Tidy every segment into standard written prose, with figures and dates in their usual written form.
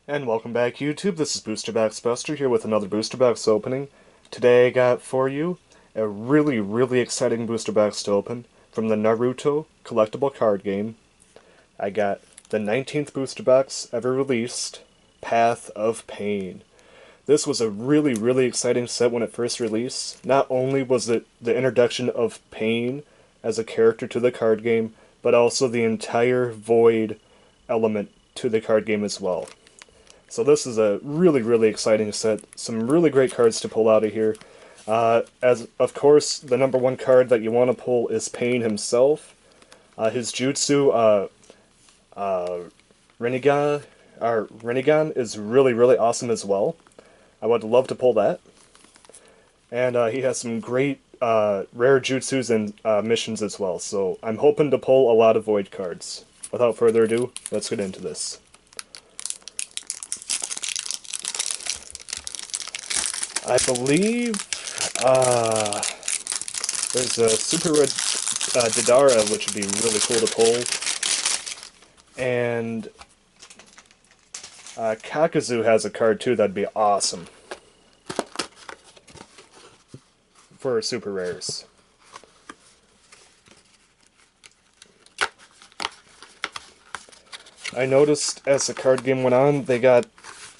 And welcome back, YouTube. This is Booster Box Buster here with another Booster Box opening. Today I got for you a really exciting Booster Box to open from the Naruto Collectible Card Game. I got the 19th Booster Box ever released, Path of Pain. This was a really exciting set when it first released. Not only was it the introduction of Pain as a character to the card game, but also the entire Void element to the card game as well. So this is a really exciting set. Some really great cards to pull out of here. As of course, the number one card that you want to pull is Pain himself. His jutsu, Rinnegan is really awesome as well. I would love to pull that. And he has some great rare jutsus and missions as well. So I'm hoping to pull a lot of Void cards. Without further ado, let's get into this. I believe there's a Super Red Didara, which would be really cool to pull. And Kakazu has a card too that'd be awesome for super rares. I noticed as the card game went on, they got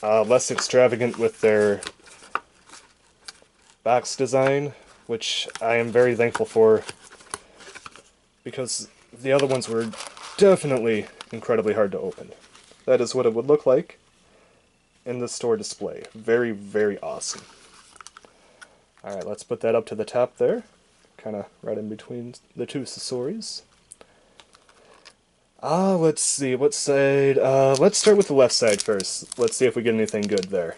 less extravagant with their box design, which I am very thankful for, because the other ones were definitely incredibly hard to open. That is what it would look like in the store display. Very awesome. Alright, let's put that up to the top there, kind of right in between the two Sasoris. Let's see, what side? Let's start with the left side first. Let's see if we get anything good there.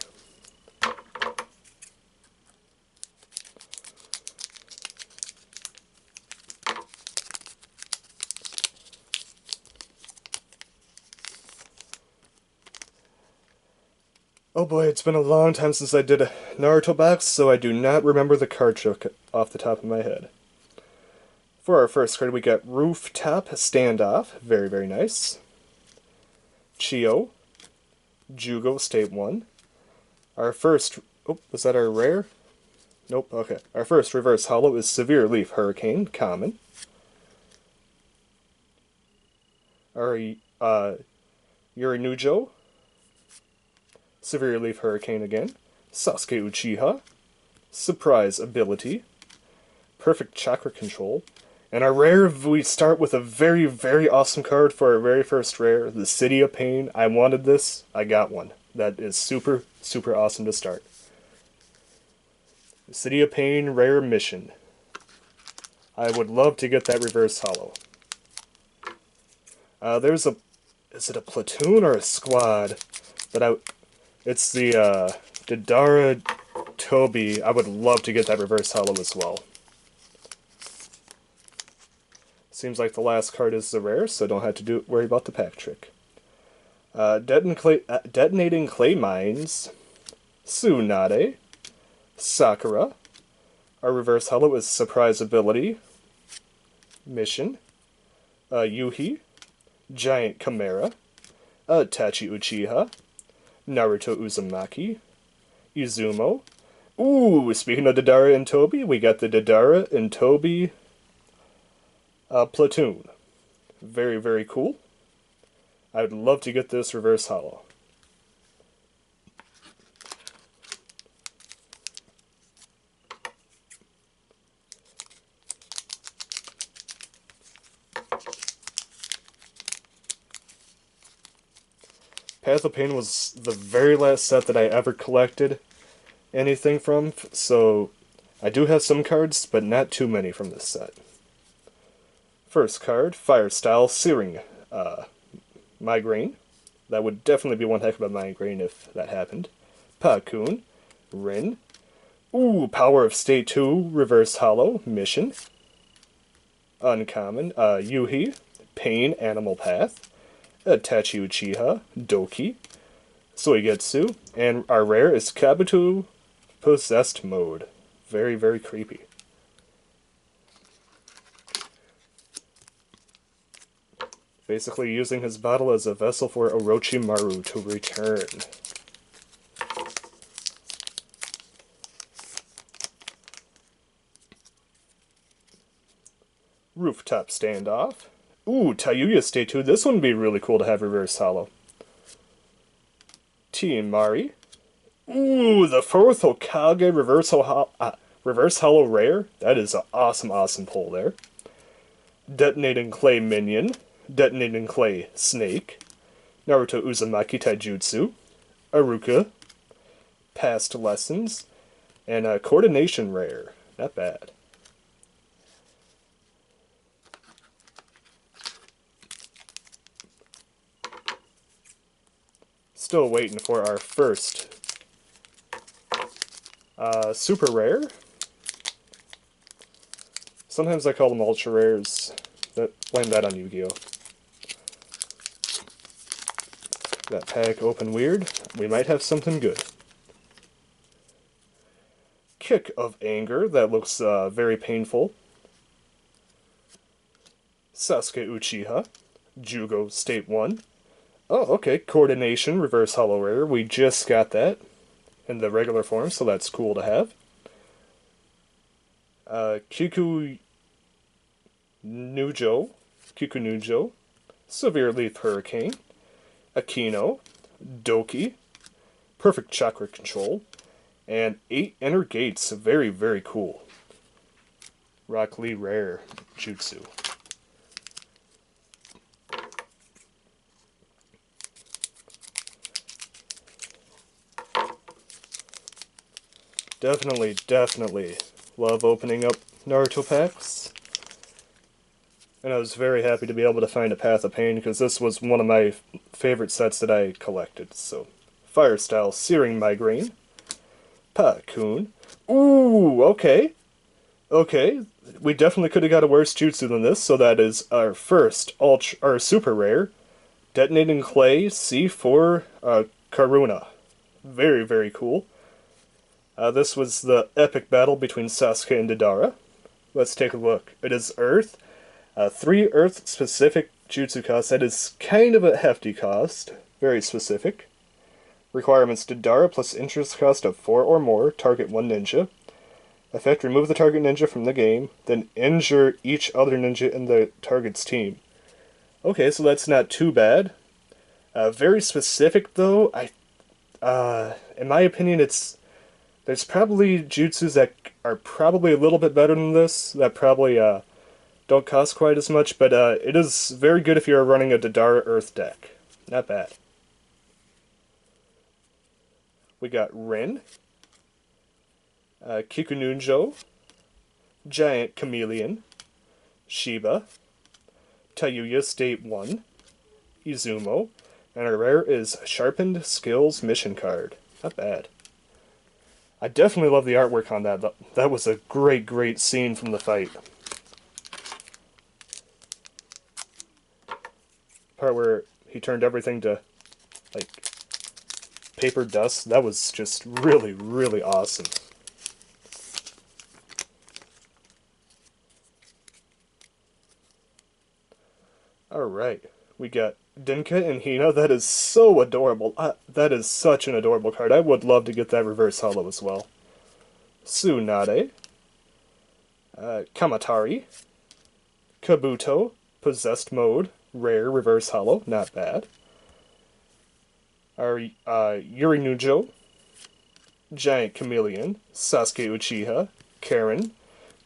Oh boy, it's been a long time since I did a Naruto box, so I do not remember the card trick off the top of my head. For our first card, we got Rooftop Standoff, very nice. Chio, Jugo State 1. Our first, oh, was that our rare? Nope, okay. Our first reverse holo is Severe Leaf Hurricane, common. Our Yurinujo, Severe Leaf Hurricane again. Sasuke Uchiha, Surprise Ability, Perfect Chakra Control. And our rare, we start with a very awesome card for our very first rare, the City of Pain. I wanted this, I got one. That is super awesome to start. The City of Pain Rare Mission. I would love to get that reverse holo. There's a, is it a platoon or a squad? It's the Didara Toby. I would love to get that reverse holo as well. Seems like the last card is the rare, so don't have to worry about the pack trick. Detonating Clay Mines, Tsunade, Sakura. Our reverse holo is Surprise Ability, Mission, Yuhi, Giant Chimera, Tachi Uchiha, Naruto Uzumaki, Izumo. Ooh, speaking of Didara and Toby, we got the Didara and Toby platoon. Very cool. I would love to get this reverse holo. Path of Pain was the very last set that I ever collected anything from, so I do have some cards, but not too many from this set. First card, Fire Style Searing Migraine. That would definitely be one heck of a migraine if that happened. Pakun, Rin. Ooh, Power of State 2, Reverse Holo, Mission. Uncommon, Yuhi, Pain, Animal Path. Tachi Uchiha, Doki, Suigetsu, and our rare is Kabuto Possessed Mode. Very creepy. Basically using his battle as a vessel for Orochimaru to return. Rooftop Standoff. Ooh, Tayuya State 2. This one would be really cool to have reverse holo. Team Mari. Ooh, the fourth Hokage reverse holo rare. That is an awesome, awesome pull there. Detonating Clay Minion. Detonating Clay Snake. Naruto Uzumaki Taijutsu. Aruka. Past Lessons. And Coordination rare. Not bad. Still waiting for our first super rare. Sometimes I call them ultra rares. Blame that on Yu-Gi-Oh! That pack open weird. We might have something good. Kick of Anger. That looks very painful. Sasuke Uchiha. Jugo State 1. Oh, okay. Coordination, reverse holo rare. We just got that in the regular form, so that's cool to have. Kiku Nujo. Severe Leaf Hurricane. Akino. Doki. Perfect Chakra Control. And 8 Inner Gates. Very, very cool. Rock Lee Rare Jutsu. Definitely love opening up Naruto packs. And I was very happy to be able to find a Path of Pain because this was one of my favorite sets that I collected. So, Fire Style Searing Migraine. Pa-kun. Ooh, okay. Okay, we definitely could have got a worse jutsu than this, so that is our first our super rare. Detonating Clay C4 Karuna. Very, very cool. This was the epic battle between Sasuke and Deidara. Let's take a look. It is Earth. 3 Earth-specific jutsu costs. That is kind of a hefty cost. Very specific. Requirements: Deidara plus interest cost of 4 or more. Target 1 ninja. Effect: remove the target ninja from the game. Then injure each other ninja in the target's team. Okay, so that's not too bad. Very specific, though. In my opinion, there's probably jutsus that are probably a little bit better than this, that probably don't cost quite as much, but it is very good if you're running a Deidara Earth deck. Not bad. We got Rin, Kikununjo, Giant Chameleon, Shiba, Tayuya State 1, Izumo, and our rare is Sharpened Skills Mission Card. Not bad. I definitely love the artwork on that. That was a great, great scene from the fight. Part where he turned everything to, like, paper dust. That was just really, really awesome. Alright, we got Dinka and Hina. That is so adorable. That is such an adorable card. I would love to get that reverse holo as well. Tsunade. Kamatari. Kabuto. Possessed Mode. Rare reverse holo. Not bad. Our Yurinujo. Giant Chameleon. Sasuke Uchiha. Karen.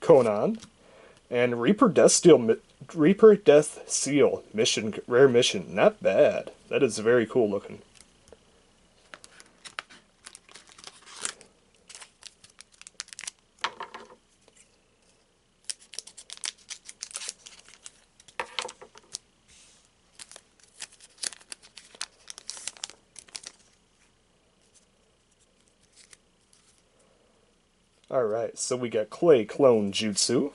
Konan. And Reaper Death Seal mission, rare mission. Not bad. That is very cool looking. Alright, so we got Clay Clone Jutsu,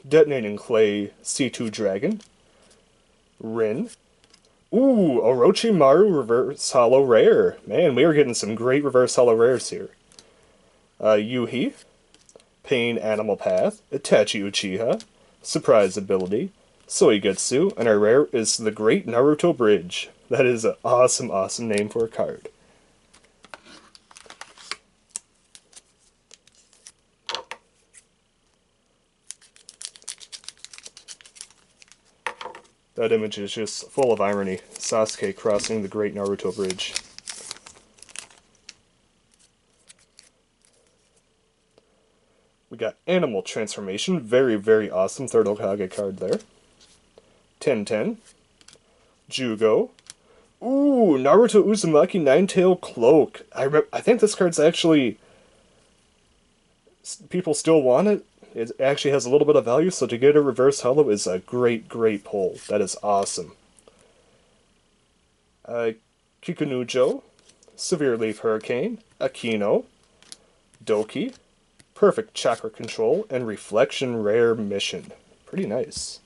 Detonating Clay C2 Dragon, Rin. Ooh, Orochimaru Reverse Holo Rare. Man, we are getting some great Reverse Holo Rares here. Yuhi, Pain Animal Path, Itachi Uchiha, Surprise Ability, Soigetsu, and our rare is the Great Naruto Bridge. That is an awesome, awesome name for a card. That image is just full of irony. Sasuke crossing the Great Naruto Bridge. We got Animal Transformation. Very, very awesome third Hokage card there. 10-10. Jugo. Ooh, Naruto Uzumaki Nine-Tail Cloak. I think this card's actually... people still want it. It actually has a little bit of value, so to get a reverse holo is a great, great pull. That is awesome. Kikunujo, Severe Leaf Hurricane, Akino, Doki, Perfect Chakra Control, and Reflection Rare Mission. Pretty nice.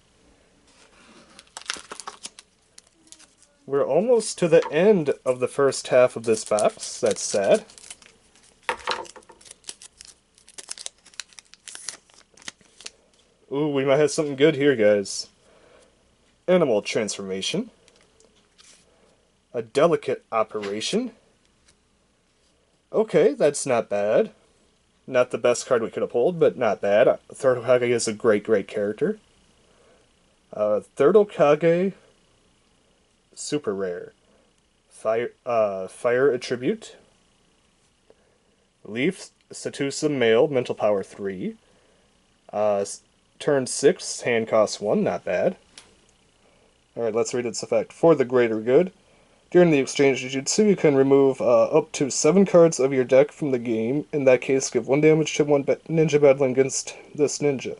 We're almost to the end of the first half of this box. That's sad. Ooh, we might have something good here, guys. Animal Transformation. A Delicate Operation. Okay, that's not bad. Not the best card we could have pulled, but not bad. Third Hokage is a great, great character. Third Hokage, super rare. Fire Attribute. Leaf Satusa Male, Mental Power 3. Turn 6, hand cost 1, not bad. Alright, let's read its effect. For the greater good, during the exchange jutsu, you can remove up to 7 cards of your deck from the game. In that case, give 1 damage to one ninja battling against this ninja.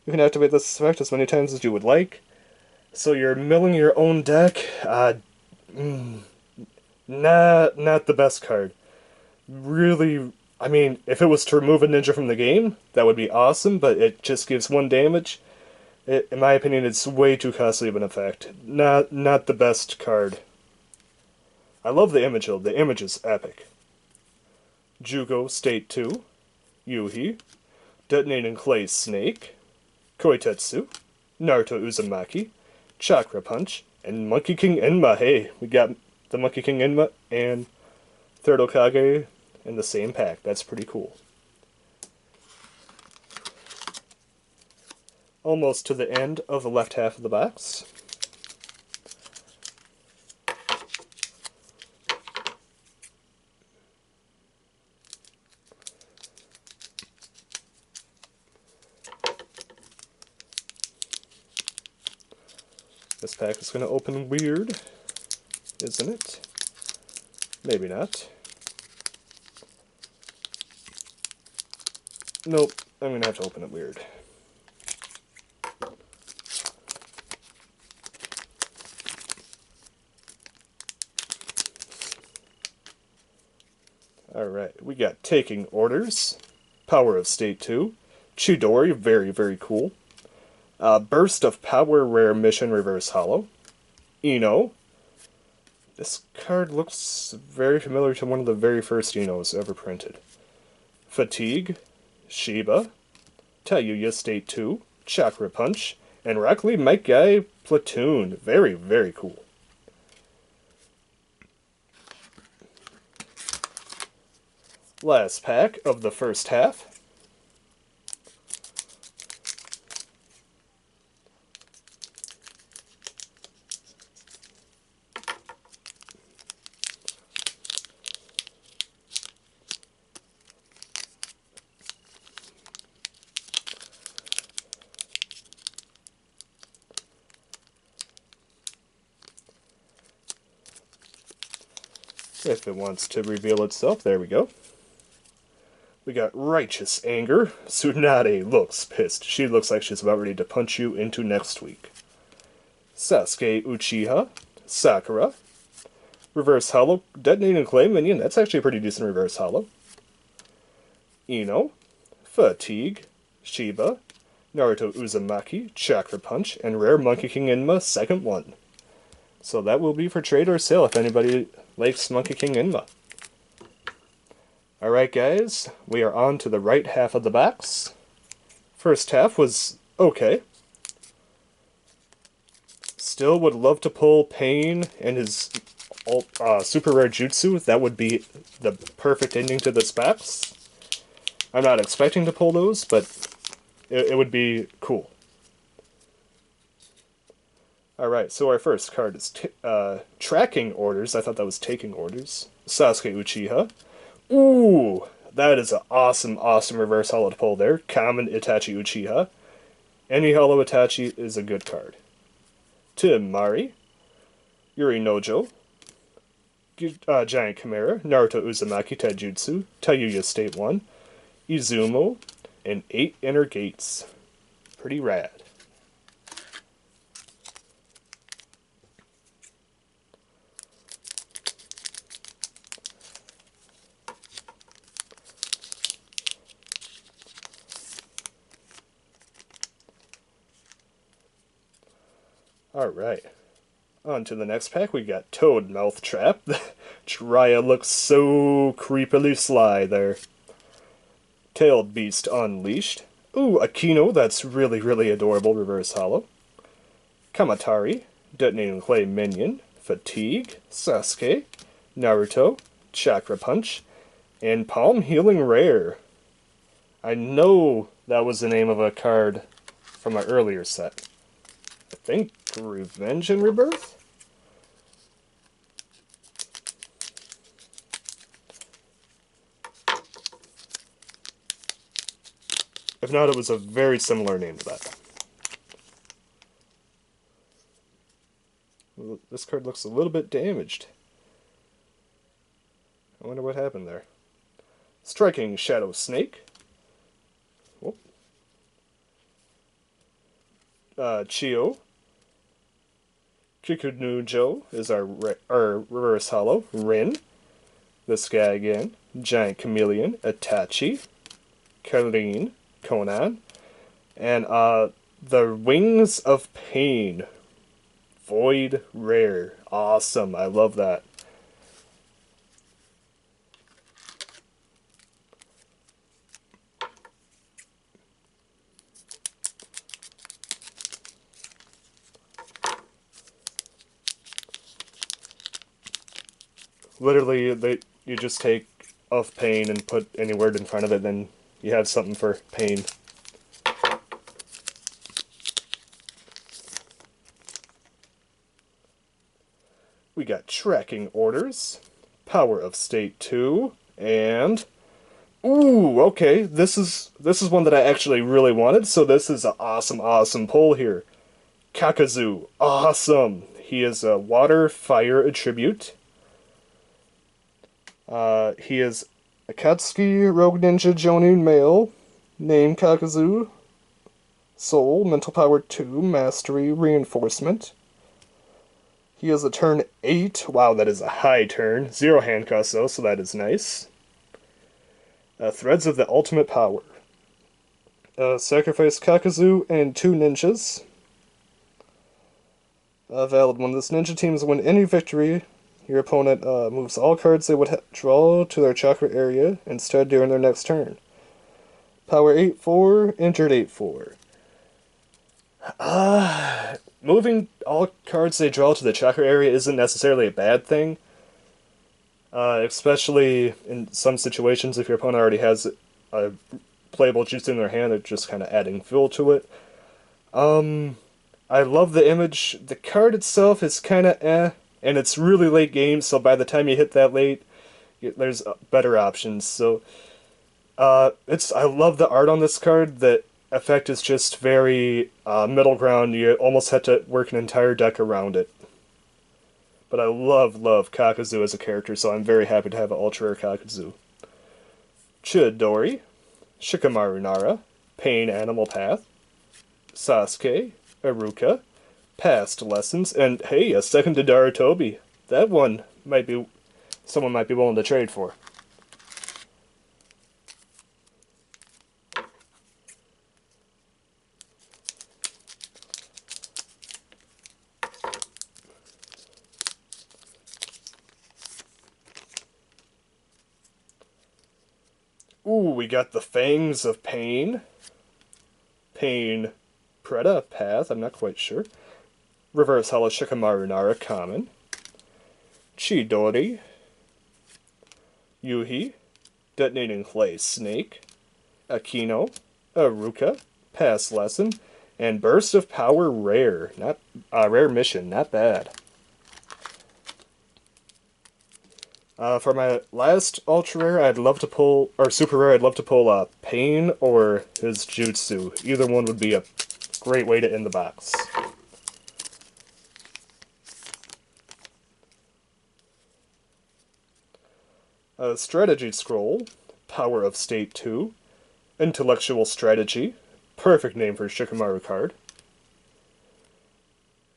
You can activate this effect as many times as you would like. So you're milling your own deck. Not the best card. Really, I mean, if it was to remove a ninja from the game, that would be awesome, but it just gives 1 damage. In my opinion, it's way too costly of an effect. Not the best card. I love the image though. The image is epic. Jugo State 2, Yuhi, Detonating Clay Snake, Koitetsu, Naruto Uzumaki, Chakra Punch, and Monkey King Enma. Hey, we got the Monkey King Enma and Third Hokage in the same pack. That's pretty cool. Almost to the end of the left half of the box. This pack is going to open weird, isn't it? Maybe not. Nope, I'm going to have to open it weird. Alright, we got Taking Orders, Power of State 2, Chidori, very, very cool. Burst of Power Rare Mission Reverse Holo. Ino. This card looks very familiar to one of the very first Inos ever printed. Fatigue. Shiba. Tayuya State 2. Chakra Punch. And Rock Lee Mike Guy Platoon. Very, very cool. Last pack of the first half. If it wants to reveal itself, there we go. We got Righteous Anger. Tsunade looks pissed. She looks like she's about ready to punch you into next week. Sasuke Uchiha. Sakura. Reverse Holo. Detonating Clay Minion. That's actually a pretty decent Reverse Holo. Ino. Fatigue. Shiba. Naruto Uzumaki. Chakra Punch. And Rare Monkey King Enma, second one. So that will be for trade or sale if anybody likes Monkey King Enma. Alright guys, we are on to the right half of the box. First half was okay. still would love to pull Pain and his super rare jutsu. That would be the perfect ending to the specs. I'm not expecting to pull those, but it would be cool. Alright, so our first card is Tracking Orders. I thought that was Taking Orders. Sasuke Uchiha. Ooh, that is an awesome, awesome reverse holo to pull there. Common Itachi Uchiha. Any holo Itachi is a good card. Tim Mari. Yuri Nojo. Giant Chimera. Naruto Uzumaki Taijutsu. Taiyuya State 1. Izumo. And 8 Inner Gates. Pretty rad. Alright. On to the next pack, we got Toad Mouth Trap. Jiraiya looks so creepily sly there. Tailed Beast Unleashed. Ooh, Akino, that's really, really adorable reverse holo. Kamatari. Detonating Clay Minion. Fatigue. Sasuke. Naruto. Chakra Punch. And Palm Healing Rare. I know that was the name of a card from my earlier set. I think Revenge and Rebirth? If not, it was a very similar name to that. Well, this card looks a little bit damaged. I wonder what happened there. Striking Shadow Snake. Whoop. Chio. Kikunujo is our reverse holo. Rin. This guy again. Giant Chameleon. Itachi. Pain, Konan. And the Wings of Pain. Void Rare. Awesome. I love that. Literally, you just take of Pain and put any word in front of it, then you have something for Pain. We got Tracking Orders, Power of State 2, and... Ooh, okay, this is one that I actually really wanted, so this is an awesome, awesome pull here. Kakazu, awesome! He is a Water Fire Attribute. He is Akatsuki Rogue Ninja Jonin Male, Name Kakazu, Soul, Mental Power 2, Mastery, Reinforcement. He has a turn 8. Wow, that is a high turn. 0 handcuffs though, so that is nice. Threads of the Ultimate Power. Sacrifice Kakazu and 2 ninjas. Valid when this ninja teams win any victory, your opponent moves all cards they would draw to their chakra area instead during their next turn. Power 8-4, injured 8-4. Moving all cards they draw to the chakra area isn't necessarily a bad thing. Especially in some situations if your opponent already has a playable jutsu in their hand, they're just kind of adding fuel to it. I love the image. The card itself is kind of eh, and it's really late game, so by the time you hit that late, there's better options. So, I love the art on this card. The effect is just very middle ground. You almost have to work an entire deck around it. But I love Kakazu as a character, so I'm very happy to have an ultra rare Kakazu. Chidori, Shikamaru Nara, Pain Animal Path, Sasuke, Iruka, Past Lessons, and hey, a second to Darutobi. That one someone might be willing to trade for. Ooh, we got the Fangs of Pain. Pain Preda Path, I'm not quite sure. Reverse Hollow Shikamaru Nara Common, Chidori, Yuhi, Detonating Clay Snake, Akino, Aruka, Past Lesson, and Burst of Power Rare. Not Rare Mission, not bad. For my last ultra rare, I'd love to pull, or super rare, I'd love to pull Pain or his Jutsu. Either one would be a great way to end the box. Strategy Scroll, Power of State 2, Intellectual Strategy, perfect name for a Shikamaru card.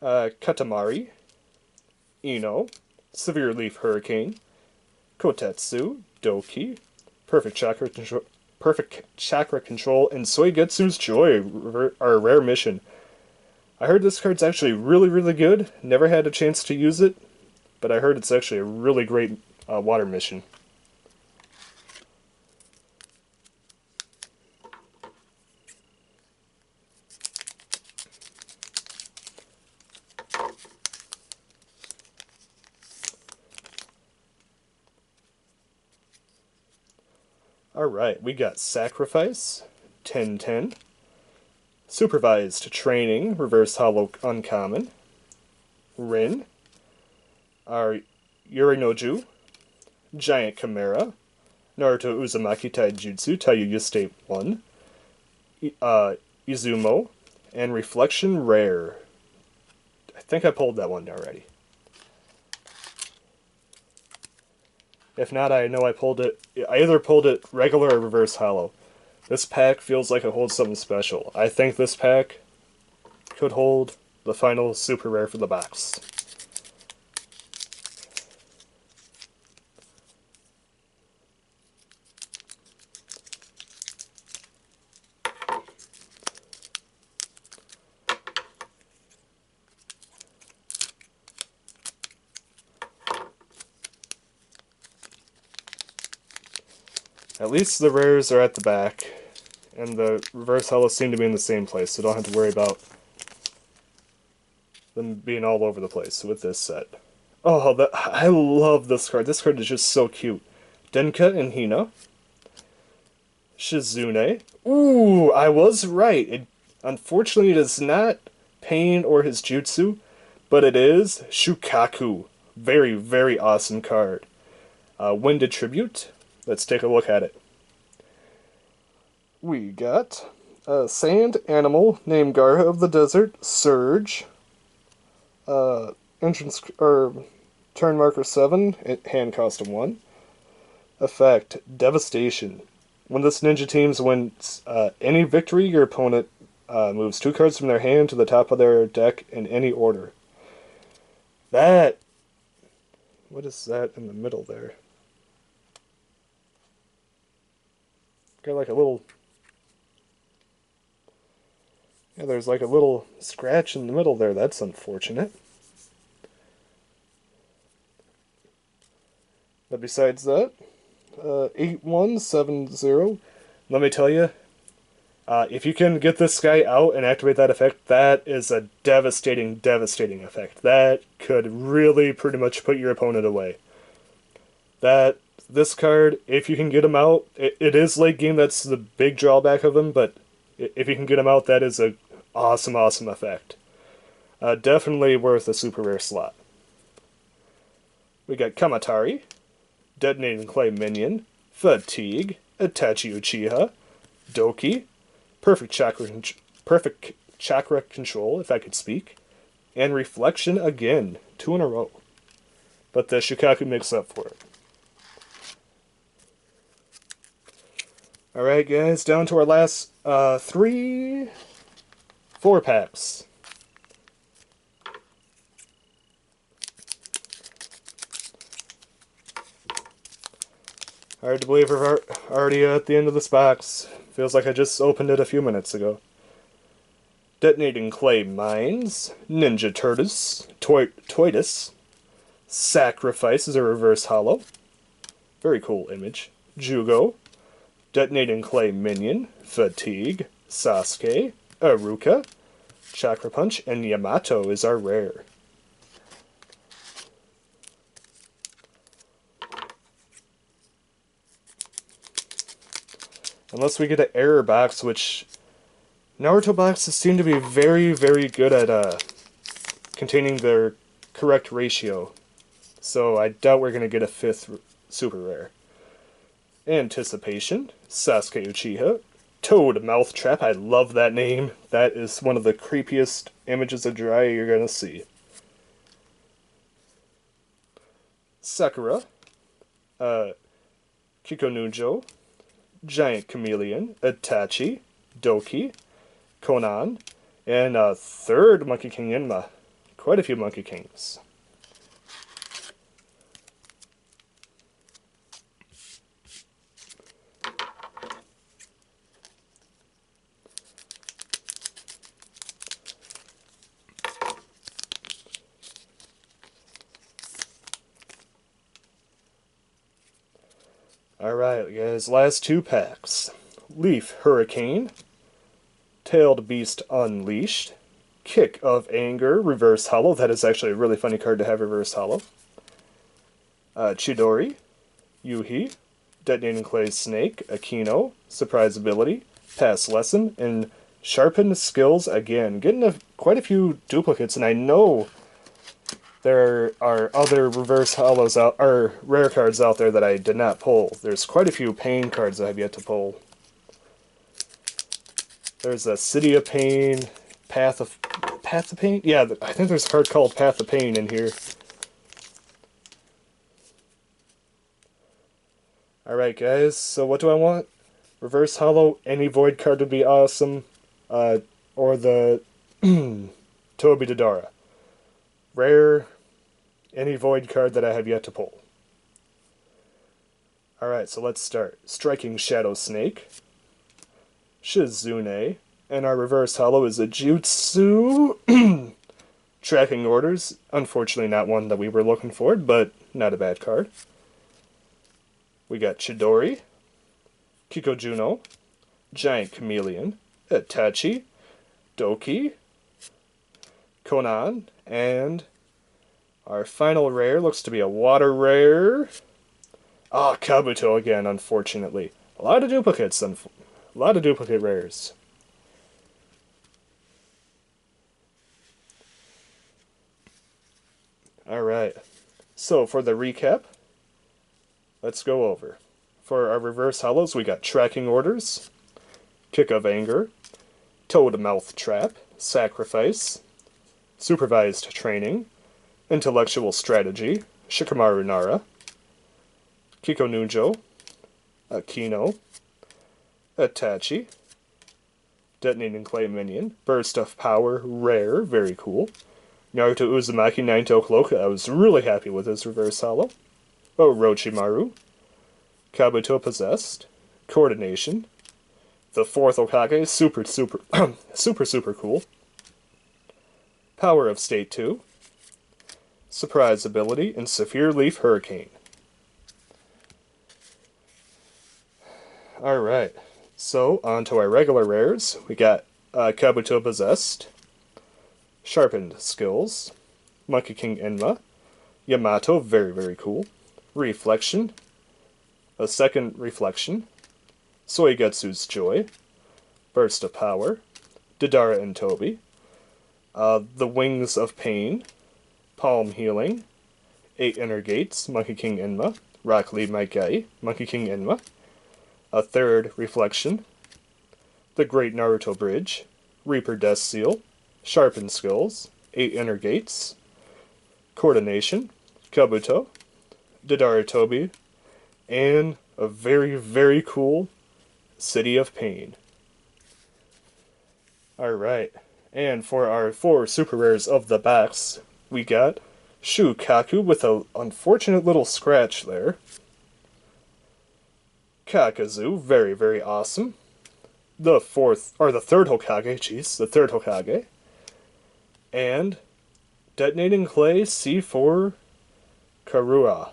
Katamari, Ino, Severe Leaf Hurricane, Kotetsu, Doki, perfect chakra control, and Soigetsu's Joy, our rare mission. I heard this card's actually really, really good. Never had a chance to use it, but I heard it's actually a really great water mission. Alright, we got Sacrifice, 10-10, Supervised Training, Reverse Hollow Uncommon, Rin, our Yorinoju, Giant Chimera, Naruto Uzumaki Taijutsu, Taiyuya State 1, Izumo, and Reflection Rare. I think I pulled that one already. If not, I know I pulled it. I either pulled it regular or reverse hollow. This pack feels like it holds something special. I think this pack could hold the final super rare for the box. At least the rares are at the back, and the reverse hollows seem to be in the same place, so don't have to worry about them being all over the place with this set. Oh, I love this card. This card is just so cute. Denka and Hina. Shizune. Ooh, I was right. Unfortunately, it is not Pain or his Jutsu, but it is Shukaku. Very, very awesome card. Winded Tribute. Let's take a look at it. We got a sand animal named Garha of the Desert, Surge. Entrance or turn marker 7, hand cost of 1. Effect, Devastation. When this ninja team wins any victory, your opponent moves 2 cards from their hand to the top of their deck in any order. What is that in the middle there? Got like a little... Yeah, there's like a little scratch in the middle there. That's unfortunate. But besides that, 8170. Let me tell you, if you can get this guy out and activate that effect, that is a devastating, devastating effect. That could really pretty much put your opponent away. This card, if you can get him out, it is late game, that's the big drawback of him, but if you can get him out, that is a awesome, awesome effect. Definitely worth a super rare slot. We got Kamatari, Detonating Clay Minion, Fatigue, Itachi Uchiha, Doki, Perfect Chakra Control, if I could speak, and Reflection again, 2 in a row. But the Shukaku makes up for it. Alright guys, down to our last 4 packs. Hard to believe we're already at the end of this box. Feels like I just opened it a few minutes ago. Detonating Clay Mines, Ninja Tortoise, Sacrifice is a reverse hollow. Very cool image. Jugo, Detonating Clay Minion, Fatigue, Sasuke, Aruka, Chakra Punch, and Yamato is our rare. Unless we get an error box, which Naruto boxes seem to be very, very good at containing their correct ratio. So I doubt we're going to get a 5th super rare. Anticipation, Sasuke Uchiha, Toad Mouthtrap, I love that name. That is one of the creepiest images of Jiraiya you're going to see. Sakura, Kikonujo, Giant Chameleon, Itachi, Doki, Konan, and a 3rd Monkey King Inma. Quite a few Monkey Kings. Alright, guys, last 2 packs. Leaf Hurricane, Tailed Beast Unleashed, Kick of Anger, Reverse Hollow. That is actually a really funny card to have Reverse Hollow. Chidori, Yuhi, Detonating Clay Snake, Akino, Surprise Ability, Pass Lesson, and Sharpened Skills again. Getting quite a few duplicates, and I know there are other reverse hollows or rare cards out there that I did not pull. There's quite a few Pain cards that I have yet to pull. There's a City of Pain, Path of Pain? Yeah, I think there's a card called Path of Pain in here. Alright guys, so what do I want? Reverse Hollow, any Void card would be awesome. Or the Toby Dodara. Rare, any Void card that I have yet to pull. Alright, so let's start. Striking Shadow Snake, Shizune, and our Reverse Hollow is a Jutsu. Tracking Orders, unfortunately not one that we were looking for, but not a bad card. We got Chidori, Kikojuno, Giant Chameleon, Itachi, Doki, Konan, and our final rare looks to be a water rare. Ah, Kabuto again, unfortunately. A lot of duplicates, a lot of duplicate rares. Alright, so for the recap, let's go over. For our reverse hollows, we got Tracking Orders, Kick of Anger, Toad Mouthtrap, Sacrifice, Supervised Training, Intellectual Strategy, Shikamaru Nara, Kikonujo, Akino, Itachi, Detonating Clay Minion, Burst of Power, Rare, very cool. Naruto Uzumaki Naito Cloak, I was really happy with his reverse hollow. Orochimaru, Kabuto Possessed, Coordination, the 4th Hokage, super cool. Power of State 2, Surprise Ability, and Severe Leaf Hurricane. Alright, so on to our regular rares. We got Kabuto Possessed, Sharpened Skills, Monkey King Enma, Yamato, very cool, Reflection, a 2nd Reflection, Soigetsu's Joy, Burst of Power, Dodara and Toby, the Wings of Pain, Palm Healing, 8 Inner Gates, Monkey King Enma, Rock Lee Maikai, Monkey King Enma, a 3rd Reflection, the Great Naruto Bridge, Reaper Death Seal, Sharpened Skills, 8 Inner Gates, Coordination, Kabuto, Dodara Toby, and a very cool City of Pain. Alright, and for our 4 super rares of the box, we got Shukaku with an unfortunate little scratch there. Kakazu, very awesome. The 3rd Hokage, the 3rd Hokage. And Detonating Clay C4 Karura.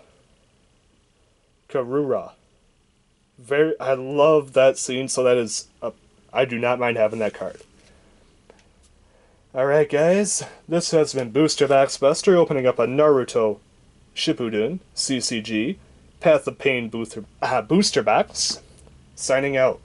I love that scene, so that is I do not mind having that card. Alright guys, this has been Booster Box Buster opening up a Naruto Shippuden CCG Path of Pain Booster Box. Signing out.